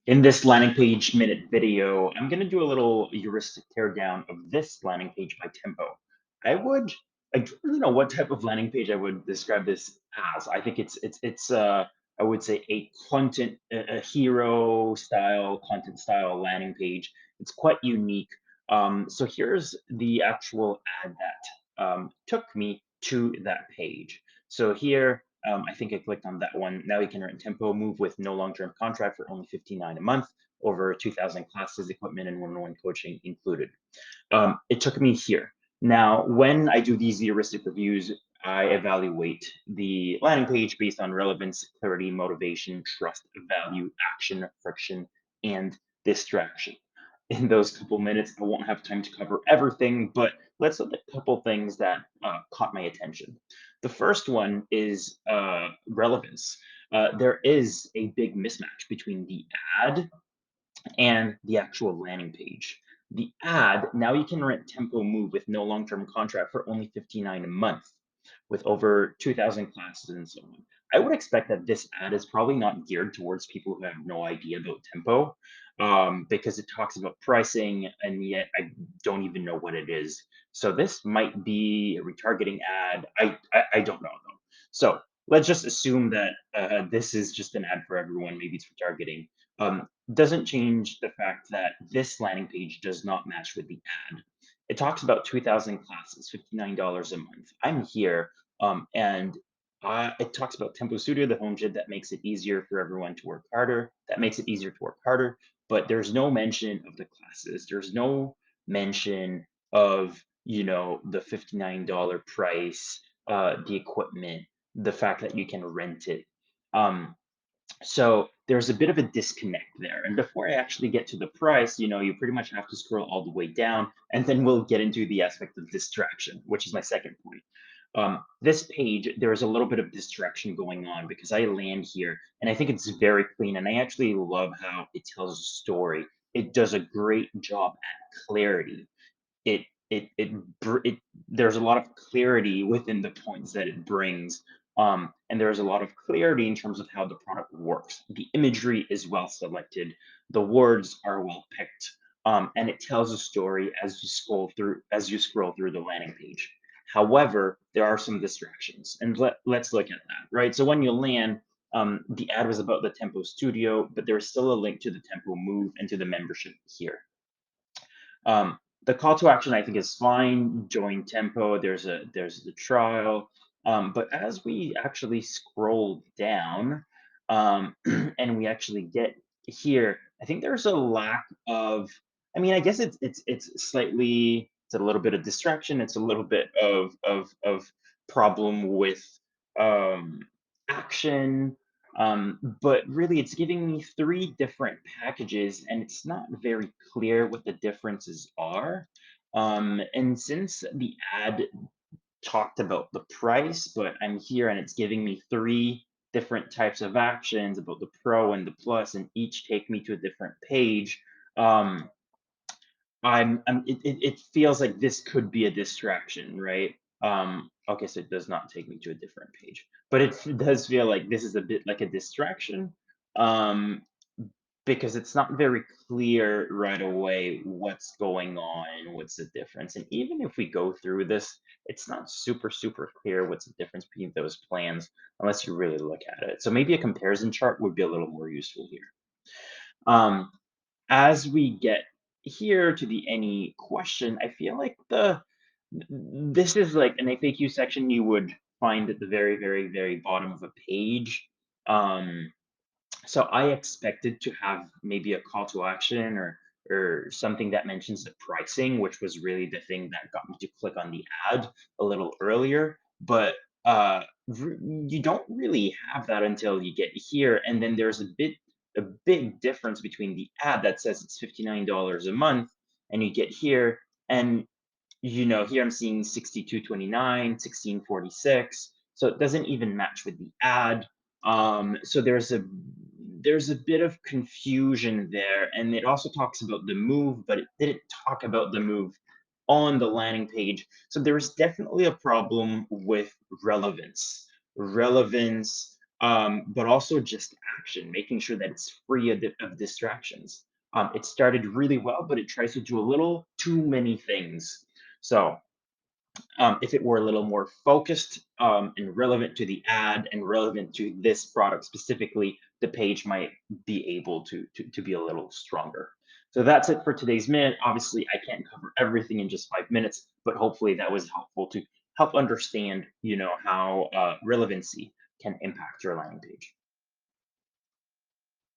In this landing page minute video, I'm going to do a little heuristic teardown of this landing page by tempo. I would, I don't really know what type of landing page I would describe this as. I think it's I would say a content, a hero style, content style landing page. It's quite unique. So here's the actual ad that took me to that page. So here, I think I clicked on that one. Now you can rent tempo, move with no long-term contract for only 59 a month, over 2,000 classes, equipment, and one-on-one coaching included. It took me here. Now, when I do these heuristic reviews, I evaluate the landing page based on relevance, clarity, motivation, trust, value, action, friction, and distraction. In those couple minutes, I won't have time to cover everything, but let's look at a couple things that caught my attention. The first one is relevance. There is a big mismatch between the ad and the actual landing page. The ad, now you can rent Tempo Move with no long-term contract for only 59 a month with over 2,000 classes and so on. I would expect that this ad is probably not geared towards people who have no idea about Tempo, because it talks about pricing and yet I don't even know what it is. So this might be a retargeting ad. I don't know though. So let's just assume that this is just an ad for everyone. Maybe it's retargeting. Doesn't change the fact that this landing page does not match with the ad. It talks about 2,000 classes, $59 a month. I'm here, and it talks about Tempo Studio, the home gym that makes it easier for everyone to work harder. That makes it easier to work harder, but there's no mention of the classes. There's no mention of the $59 price, the equipment, the fact that you can rent it. So there's a bit of a disconnect there. And before I actually get to the price, you pretty much have to scroll all the way down, and then we'll get into the aspect of distraction, which is my second point. This page, there's a little bit of distraction going on because I land here and I think it's very clean. And I actually love how it tells a story. It does a great job at clarity. It it there's a lot of clarity within the points that it brings, and there's a lot of clarity in terms of how the product works. The imagery is well selected, the words are well picked, and it tells a story as you scroll through the landing page. However, there are some distractions, and let's look at that. Right, so when you land, the ad was about the Tempo Studio, but there's still a link to the Tempo Move and to the membership here. The call to action I think is fine. Join Tempo. There's the trial. But as we actually scroll down, and we actually get here, I think there's a lack of. I mean, I guess it's slightly, it's a little bit of distraction. It's a little bit of problem with um, action. But really, it's giving me three different packages, and it's not very clear what the differences are. And since the ad talked about the price, but I'm here and it's giving me three different types of actions about the pro and the plus, and each take me to a different page. Um, it feels like this could be a distraction, right? Okay, so it does not take me to a different page, but it does feel like this is a bit like a distraction, um, because it's not very clear right away what's going on and what's the difference. And even if we go through this, it's not super clear what's the difference between those plans unless you really look at it. So maybe a comparison chart would be a little more useful here. Um, as we get here to the any question, I feel like this is like an FAQ section you would find at the very bottom of a page. Um, so I expected to have maybe a call to action or something that mentions the pricing, which was really the thing that got me to click on the ad a little earlier. But you don't really have that until you get here, and then there's a big difference between the ad that says it's $59 a month, and you get here, and here I'm seeing 62.29, 16.46, so it doesn't even match with the ad. So there's a bit of confusion there, and it also talks about the move, but it didn't talk about the move on the landing page. So there's definitely a problem with relevance. Relevance. but also just action, making sure that it's free of distractions. It started really well, but it tries to do a little too many things. So if it were a little more focused and relevant to the ad and relevant to this product specifically, the page might be able to be a little stronger. So that's it for today's minute. Obviously, I can't cover everything in just 5 minutes, but hopefully that was helpful to help understand, how relevancy can impact your landing page.